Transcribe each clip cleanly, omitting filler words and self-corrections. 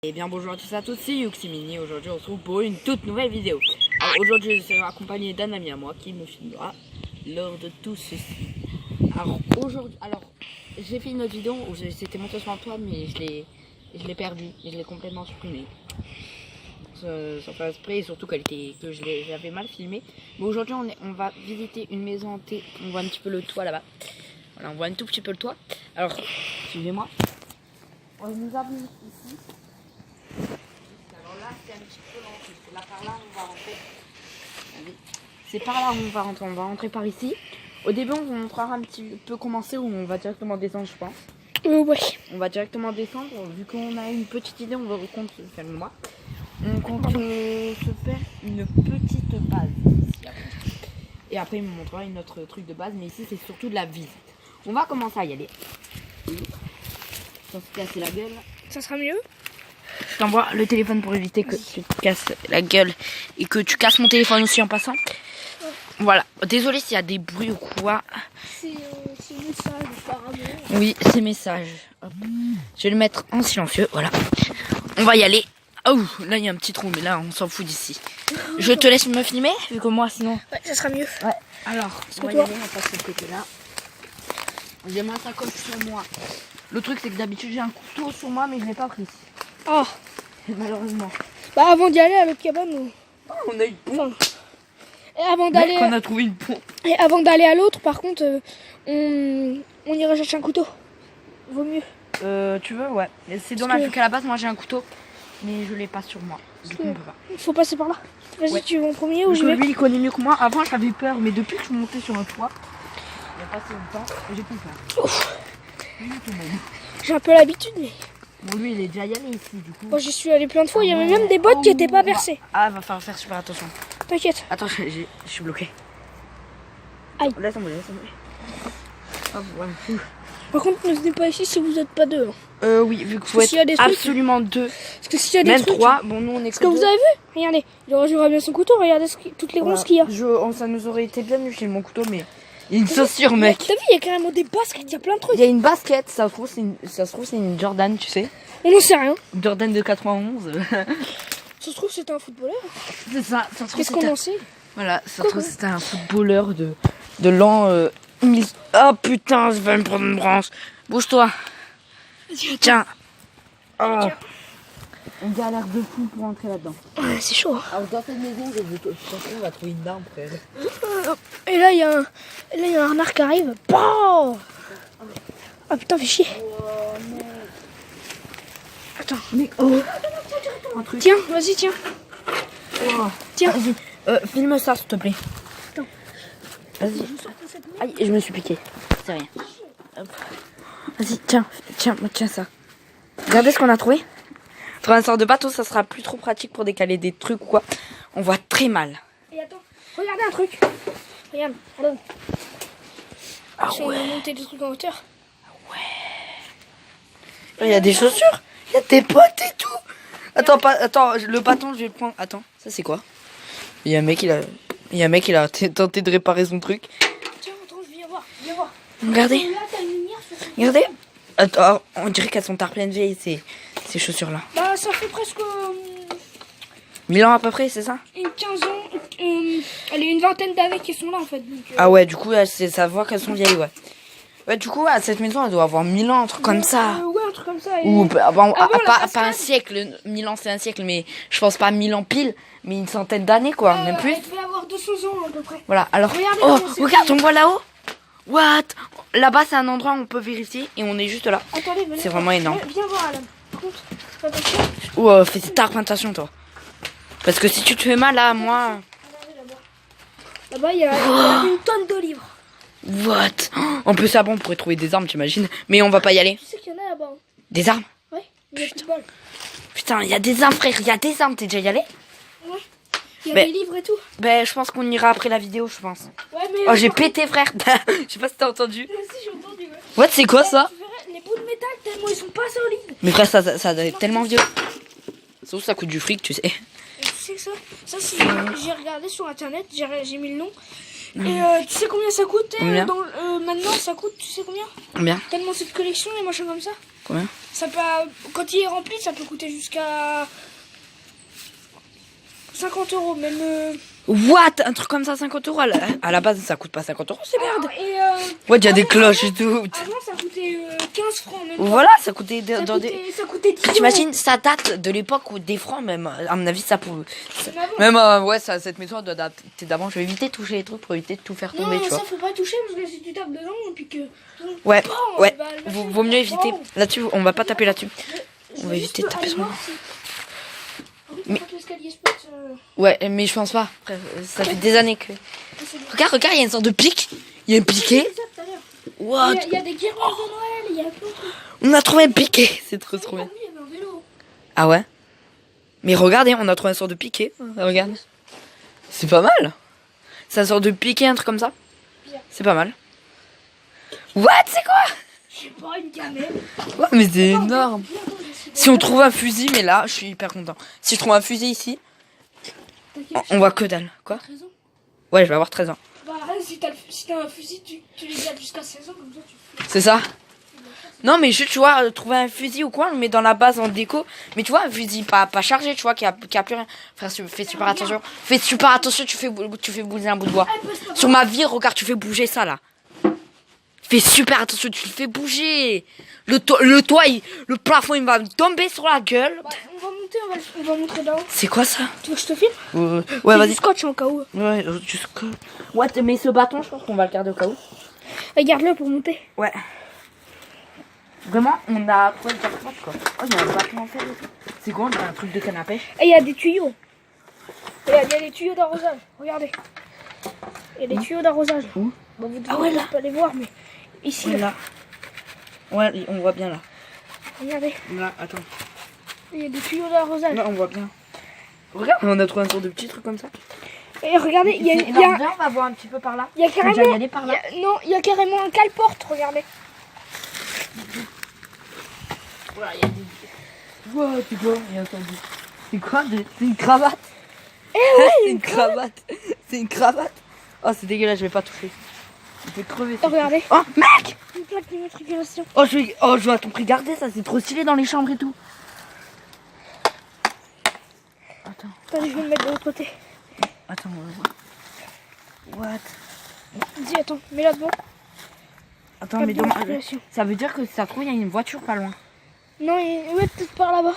Et bien bonjour à tous et à toutes, c'est Yuximini. Aujourd'hui on se retrouve pour une toute nouvelle vidéo. Alors aujourd'hui je serai accompagné d'un ami à moi qui me filmera lors de tout ceci. Alors aujourd'hui, j'ai fait une autre vidéo où c'était monté sur un toit mais je l'ai perdu et je l'ai complètement supprimé. Sans faire exprès et surtout que j'avais mal filmé. Mais aujourd'hui on va visiter une maison hantée. On voit un petit peu le toit là-bas. Voilà, on voit un tout petit peu le toit. Alors suivez-moi. On nous a vu ici. Alors là, c'est un petit peu lent. Là, par là, on va rentrer. C'est par là où on va rentrer. On va rentrer par ici. Au début, on vous montrera un petit peu comment c'est, où on va directement descendre, je pense. Ouais. On va directement descendre. Vu qu'on a une petite idée, on compte se faire moi. On compte se faire une petite base ici. Et après, il me montrera une autre truc de base. Mais ici, c'est surtout de la visite. On va commencer à y aller. Sans se casser la gueule. Ça sera mieux. Je t'envoie le téléphone pour éviter que tu te casses la gueule et que tu casses mon téléphone aussi en passant. Voilà. Désolé s'il y a des bruits ou quoi. C'est message apparemment. Oui, c'est message. Hop. Je vais le mettre en silencieux. Voilà. On va y aller. Oh, là il y a un petit trou, mais là on s'en fout d'ici. Je te laisse me filmer, vu que moi sinon. Ouais, ça sera mieux. Ouais. Alors, on va y aller, on passe de ce côté-là. J'ai ma sacoche sur moi. Le truc c'est que d'habitude j'ai un couteau sur moi, mais je l'ai pas pris. Oh. Malheureusement. Bah avant d'y aller à l'autre cabane, On a eu enfin, et avant d'aller, on a trouvé une pompe. et avant d'aller à l'autre, par contre, on ira chercher un couteau. Vaut mieux. Tu veux, ouais. C'est Parce dommage que- qu'à la base moi j'ai un couteau, mais je l'ai pas sur moi. Du coup on peut pas. Faut passer par là. Vas-y, Ouais. tu vas en premier ou Parce je que vais. lui il connaît mieux que moi. Avant j'avais peur, mais depuis que je suis montée sur un toit, il y a pas si longtemps, j'ai plus peur. Pas du tout même. J'ai un peu l'habitude, mais Bon lui il est déjà allé ici du coup. moi j'y suis allé plein de fois. Il y avait même des bottes qui étaient pas percées. Ah va falloir faire super attention. T'inquiète. Attends, je suis bloqué. Aïe. Laisse tomber, laisse tomber. Hop, ouais. Ouh. Par contre, ne venez pas ici si vous n'êtes pas deux. Oui, vu qu'il faut Parce que s'il y a être des trucs- absolument deux, Parce que s'il y a des même trucs. trois. Bon nous on est Parce que vous deux. avez vu, regardez, il rangera bien son couteau. Regardez toutes les ronces qu'il y a. Ça nous aurait été bien mieux chez mon couteau, mais il y a une chaussure, mec. T'as vu, il y a carrément des baskets, il y a plein de trucs. Il y a une basket, ça se trouve c'est une Jordan, tu sais. On n'en sait rien. Jordan de 91. Ça se trouve, c'était un footballeur. C'est ça. Ça se trouve Qu'est-ce qu'on en sait? Voilà, ça se trouve c'était un footballeur de l'an 1000. Oh putain, je vais me prendre une branche. Bouge-toi. Tiens. Oh. On galère de fou pour entrer là-dedans. Ouais, c'est chaud. Alors dans cette maison, on va trouver une arme, frère. Et là, il y a un renard qui arrive. Bam. Ah putain, fais chier. Attends. Mec, oh. Un truc. Tiens, vas-y, tiens. Oh. Tiens. Vas-y, filme ça, s'il te plaît. Attends. Vas-y. Aïe, je me suis piqué. C'est rien. Hop. Vas-y, tiens ça. Regardez ce qu'on a trouvé. Trouver un sort de bateau, ça sera plus trop pratique pour décaler des trucs ou quoi. On voit très mal. Et attends, regardez un truc. Regarde. Ah Si on va monter des trucs en hauteur. Il y a des chaussures. Il y a des potes et tout. Attends, le bâton, je vais le prendre. Attends, ça c'est quoi? Il y a un mec, il a tenté de réparer son truc. Tiens, attends, je viens voir. Viens voir. Regardez. Là, t'as une lumière sur ce- Regardez. Attends, on dirait qu'elles sont tard pleines vieilles, ces chaussures-là. Bah, ça fait presque 1000 ans à peu près, c'est ça? une 15 ans. Allez, une vingtaine d'années qui sont là en fait. Donc, Ah ouais, du coup, ça voit qu'elles sont vieilles, ouais. Ouais, du coup, cette maison, elle doit avoir 1000 ans, un truc comme ça. Ouais, un truc comme ça. Et- Ou Avant la pas cascade. un siècle, 1000 ans c'est un siècle, mais je pense pas 1000 ans pile, mais une centaine d'années quoi, même plus. Elle devait avoir 200 ans à peu près. Voilà, alors, Regardez oh, comment c'est regarde, fait. on voit là-haut. What? Là-bas, c'est un endroit où on peut vérifier et on est juste là. Attendez, venez C'est voir. vraiment énorme. Viens voir, Alan. Par contre, fais attention. Oh, fais tard, attention toi. Parce que si tu te fais mal là, moi. Regardez là-bas. Là-bas, il y a une tonne de livres. What? En plus, ça bon, on pourrait trouver des armes, t'imagines? Mais on va pas y aller. Tu sais qu'il y en a là-bas. Hein. Des armes? Ouais, il y a football. Putain, il y a des armes, frère, il y a des armes, t'es déjà y allé? Ouais. Il y a Mais- des livres et tout. Ben, je pense qu'on ira après la vidéo, je pense. Ouais, mais. Oh, j'ai pété, frère. Je sais pas si t'as entendu. Si, j'ai entendu. Ouais. What, c'est quoi ça? Tu verrais, les bouts de métal, tellement ils sont pas solides. Mais frère, ça doit être tellement vieux. Sauf ça coûte du fric, tu sais. Et tu sais que ça, j'ai regardé sur internet, j'ai mis le nom. Et tu sais combien ça coûte Combien maintenant ça coûte, tu sais combien? Combien? Tellement cette collection et machin comme ça. Combien? Ça peut, quand il est rempli, ça peut coûter jusqu'à 50 € même. What? Un truc comme ça, 50 € à la base, ça coûte pas 50 €, c'est merde. Et Ouais, il y a des cloches et tout. avant, ça coûtait 15 francs même. Voilà, ça coûtait Ça dans des. ça coûtait 10 €. T'imagines, ça date de l'époque où des francs, même. À mon avis, ça pouvait. Mais avant- Même, ouais, ça, cette maison doit dater d'avant. Je vais éviter de toucher les trucs pour éviter de tout faire tomber, Non, tu ça vois. faut pas toucher parce que si tu tapes dedans et puis que. Ouais, Bon, ouais. bah, le Vaut machin, mieux éviter. bon. Là-dessus, on va pas taper là-dessus. Je On va vais éviter juste de taper aller sur voir si- Ah oui, t'as pas que l'escalier spot, Ouais, mais je pense pas. Après, ça fait des années que. c'est bien. Regarde, il y a une sorte de pic. Il y a un piquet. C'est ça, tout à l'heure. What? Il y a des guirlandes de Noël, il y a plein de trucs. On a trouvé un piquet. C'est trop bien. Ah oui, il y avait un vélo. Ah ouais? Mais regardez, on a trouvé une sorte de piquet. Regarde. C'est pas mal. C'est une sorte de piquet, un truc comme ça. Bien. C'est pas mal. What? C'est quoi? Je sais pas, une gamelle. Ouais, mais c'est énorme. Viens, attends, je suis Si on trouve un fusil, mais là, je suis hyper content. Si je trouve un fusil ici, T'as quel âge? on voit que dalle. Quoi? 13 ans. Ouais, je vais avoir 13 ans. Bah, si t'as un fusil, tu les gardes jusqu'à 16 ans, comme ça tu fais. C'est ça? Non, mais juste, tu vois, trouver un fusil ou quoi, on le met dans la base en déco. Mais tu vois, un fusil pas chargé, tu vois, qui a plus rien. Frère, fais super attention. Fais super attention, tu fais bouger un bout de bois. Sur ma vie, regarde, tu fais bouger ça, là. Fais super attention, tu le fais bouger. Le le plafond, il va me tomber sur la gueule. Bah, on va monter, on va montrer là-haut. C'est quoi ça? Tu veux que je te filme? Ouais, C'est vas-y. du scotch en cas où. Ouais, jusqu'à. What? Mais ce bâton, je pense qu'on va le garder au cas où. Regarde-le pour monter. Ouais. Vraiment, on a trouvé le jackpot, quoi. Oh, il y a un bâton en fer et tout. C'est quoi? On dirait un truc de canne à pêche. Et il y a des tuyaux. Regarde, il y a des tuyaux d'arrosage. Regardez. Il y a des tuyaux d'arrosage. Où? Bon, vous devez Ah ouais, là. pas les voir, mais ici, Ouais, là. là. Ouais, on voit bien là. Regardez. Là, attends. Il y a des tuyaux d'arrosage. Là, on voit bien. Regarde, on a trouvé un sort de petit truc comme ça. Et regardez, il y a, C'est il y a, énorme. Viens, on va voir un petit peu par là. il y a Faut déjà y carrément. aller par là. Non, il y a carrément un cale-porte, regardez. Voilà, il y a des. Ouais, c'est quoi? Il y a un sort de. C'est quoi? C'est une cravate. Eh ouais, C'est une cravate. C'est une cravate. Oh, c'est dégueulasse, je vais pas toucher. Je vais crever. Oh, regardez. Oh, mec! Une plaque d'immatriculation. Oh, je vais à ton prix garder ça, c'est trop stylé dans les chambres et tout. Attends, Attendez, je vais le mettre de l'autre côté. attends, what? Dis, attends, mets là devant. Attends, Plaque mais d'immatriculation. ça veut dire que si ça se trouve, il y a une voiture pas loin. Non, ouais, peut-être par là-bas.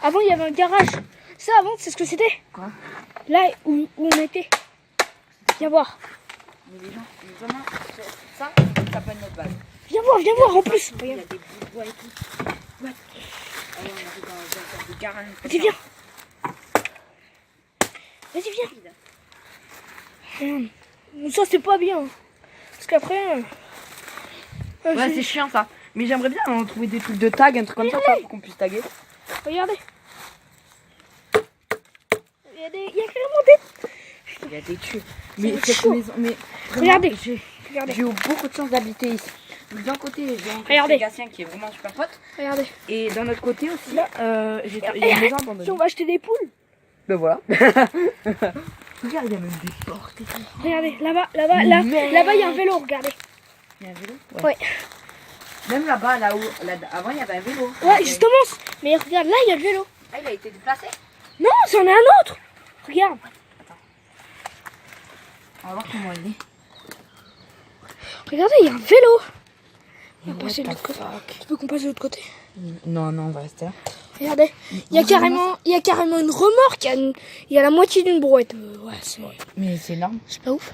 Avant, il y avait un garage. Ça, avant, c'est ce que c'était. Quoi? Là où on était. Viens voir. Mais les gens, vraiment, ça peut être notre base. Viens voir en plus. Il y a Regarde. des bouts de bois et tout. Ouais. Ah ouais, on arrive dans une sorte de garage. Vas-y, viens. Vas-y, viens. Ça, c'est pas bien. Parce qu'après. Ouais, c'est chiant ça. Mais j'aimerais bien trouver des trucs de tag, un truc comme ça, pour qu'on puisse taguer. Regardez. Il y a carrément des. Il y a des tues. Mais C'est cette chaud. maison, mais vraiment, Regardez. J'ai Regardez. eu beaucoup de chance d'habiter ici. D'un côté, j'ai un Regardez. Gatien qui est vraiment super pote. Regardez. Et d'un autre côté aussi, j'ai Et il y a une maison Si abandonnée. on va acheter des poules. Ben voilà. Regarde, il y a même des portes et tout. Regardez, là-bas, Mais- là-bas, il y a un vélo, regardez. Il y a un vélo? Ouais. Même là-bas, là-haut, avant il y avait un vélo. Ouais, justement. Mais regarde, là, il y a le vélo. Ah, il a été déplacé? Non, c'en est un autre. Regarde. On va voir comment il est. Regardez, il y a un vélo. On va What passer de the l'autre côté. fuck? Tu peux qu'on passe de l'autre côté. Non, on va rester là. Regardez, il y a carrément une remorque. Il y a la moitié d'une brouette. Ouais, Mais c'est énorme. c'est pas ouf.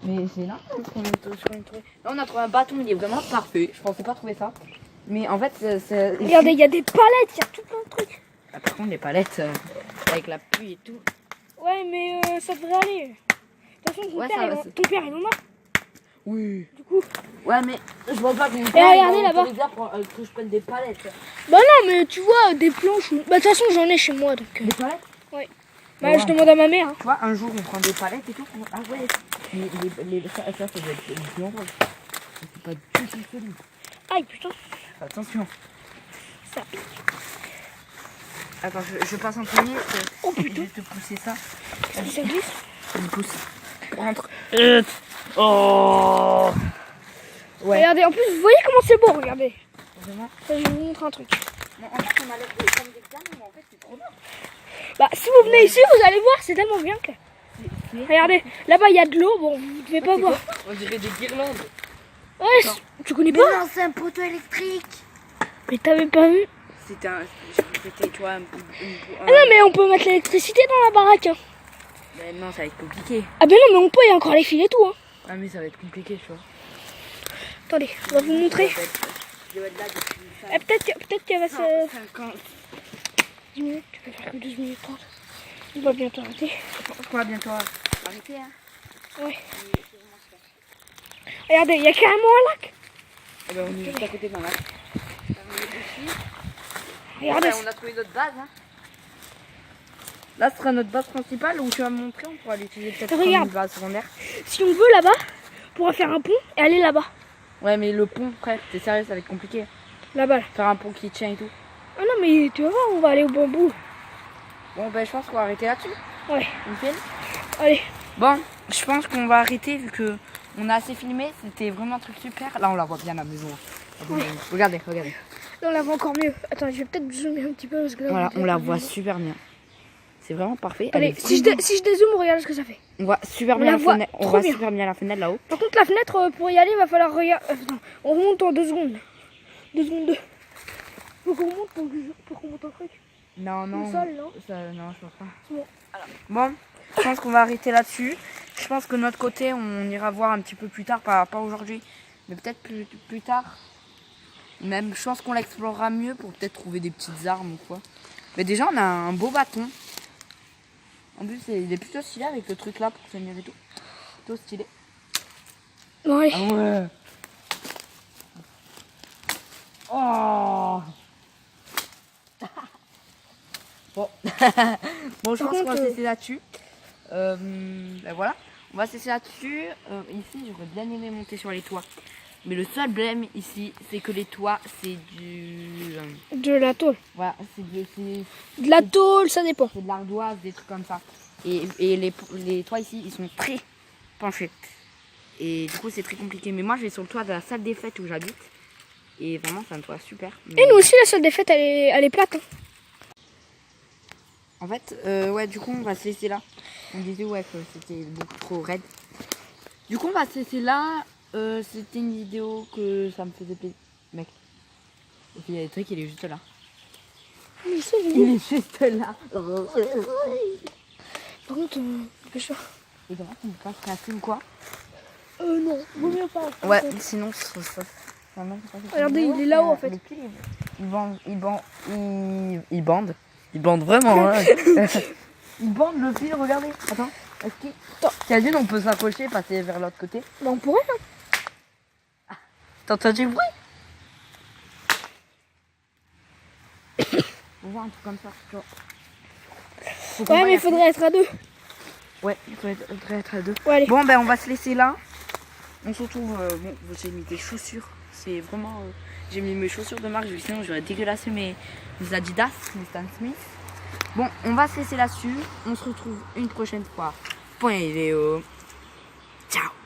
Mais c'est énorme ce qu'on a trouvé. Là, on a trouvé un bâton, il est vraiment parfait. Je pensais pas trouver ça. Mais en fait, Regardez, il y a des palettes, il y a tout plein de trucs. Ah, par contre, les palettes, avec la pluie et tout. Ouais, mais ça devrait aller. De toute façon, Ouais, ça va, ton père, il en a. Oui. Du coup. Ouais, mais je vois pas que regardez là-bas. que je prenne des palettes. Bah non, mais tu vois, des planches. Bah de toute façon, j'en ai chez moi, donc. Des palettes? Bah, Ouais. je demande à ma mère. Hein. Tu vois, un jour, on prend des palettes et tout. Ah ouais. Mais ça doit être plus longtemps. C'est pas du tout solide. Aïe, putain, Attention. ça pique. Attends, je passe en premier. Oh Je putain, vais te pousser ça. ça glisse. Je me pousse. Rentre. Oh. Ouais. Regardez, en plus, vous voyez comment c'est beau, regardez. Vraiment. Je vais vous montrer un truc. Non, en fait, on a l'air comme des canons, mais en fait, c'est trop bien. Bah, si vous venez ici, vous allez voir, c'est tellement bien que. Regardez, là-bas il y a de l'eau, bon, vous devez pas voir. On dirait des guirlandes. Ouais, tu connais pas? non, c'est un poteau électrique. Mais t'avais pas vu? C'était tu vois, Ah non, mais on peut mettre l'électricité dans la baraque. Hein. Mais non, ça va être compliqué. Ah ben non, mais on peut, il y a encore les fils et tout. Hein. Ah, mais ça va être compliqué, tu vois. Attendez, on va vous montrer. Je vais être là depuis Eh, peut-être qu'elle va se... 50. 10 minutes, tu peux faire que 12 minutes 30. On va bientôt arrêter. Je crois bientôt arrêter, hein. Ouais. Regardez, il y a carrément un lac. Eh ben, on est juste à côté d'un lac. Regardez. On a trouvé notre base, hein. Là, ce sera notre base principale où tu vas me montrer, on pourra l'utiliser peut-être comme une base secondaire. Si on veut là-bas, on pourra faire un pont et aller là-bas. Ouais, mais le pont, frère, t'es sérieux, ça va être compliqué. Là-bas. Là. Faire un pont qui tient et tout. Ah non, mais tu vas voir, on va aller au bambou. Bon, ben, je pense qu'on va arrêter là-dessus. Ouais. Nickel. Allez. Bon, je pense qu'on va arrêter vu que on a assez filmé. C'était vraiment un truc super. Là, on la voit bien la maison. Ouais. Regardez. Là, on la voit encore mieux. Attends, je vais peut-être zoomer un petit peu parce que là, Voilà, on la voit super bien. C'est vraiment parfait. Allez, si je dézoome, regarde ce que ça fait. On voit super On bien la la voit fenêtre. On trop voit bien. super bien la fenêtre là-haut. Par contre, la fenêtre, pour y aller, il va falloir regarder. On remonte en 2 secondes. 2 secondes 2. Faut qu'on remonte pour qu'on monte un truc. Non, Le sol, non non, je pense pas. Bon. Bon, je pense qu'on va arrêter là-dessus. Je pense que de notre côté, on ira voir un petit peu plus tard, pas aujourd'hui, mais peut-être plus tard. Même, je pense qu'on l'explorera mieux pour peut-être trouver des petites armes ou quoi. Mais déjà, on a un beau bâton. En plus, il est plutôt stylé avec le truc là pour tenir et tout. Plutôt stylé. Bon, allez. Ah ouais. Oh. Bon. Bon, je Par pense qu'on va contre, cesser là-dessus. Ben voilà. On va cesser là-dessus. Ici, j'aurais bien aimé monter sur les toits. Mais le seul problème ici, c'est que les toits, c'est du... De la tôle. Voilà, c'est De la tôle, ça dépend. de l'ardoise, des trucs comme ça. Et les toits ici, ils sont très penchés. Et du coup, c'est très compliqué. Mais moi, je vais sur le toit de la salle des fêtes où j'habite. Et vraiment, c'est un toit super. Et nous aussi, la salle des fêtes, elle est plate. Hein. En fait, ouais, du coup, on va se laisser là. On disait, ouais, que c'était beaucoup trop raide. Du coup, on va se laisser là. C'était une vidéo que ça me faisait plaisir. Mec. Et puis, il y a des trucs, il est juste là. Il est juste là. Par contre, dépêche-toi. Et donc, on peut pas se casser ou quoi? Non, vaut mieux pas. Ouais, sinon, ça Regardez, il est là-haut en fait. Il bande. Il bande vraiment. Hein. Il bande le fil, regardez. Attends. T'imagines, on peut s'accrocher et passer vers l'autre côté. Bah, on pourrait. Hein. T'entends du bruit? On voit un truc comme ça. Tu vois. Ouais, mais il faudrait être à 2. Ouais, il faudrait être à 2. Ouais, allez. Bon, ben on va se laisser là. On se retrouve. Bon, j'ai mis des chaussures. C'est vraiment. J'ai mis mes chaussures de marque, sinon j'aurais dégueulassé mes Adidas, mes Stan Smith. Bon, on va se laisser là-dessus. On se retrouve une prochaine fois pour une vidéo. Ciao!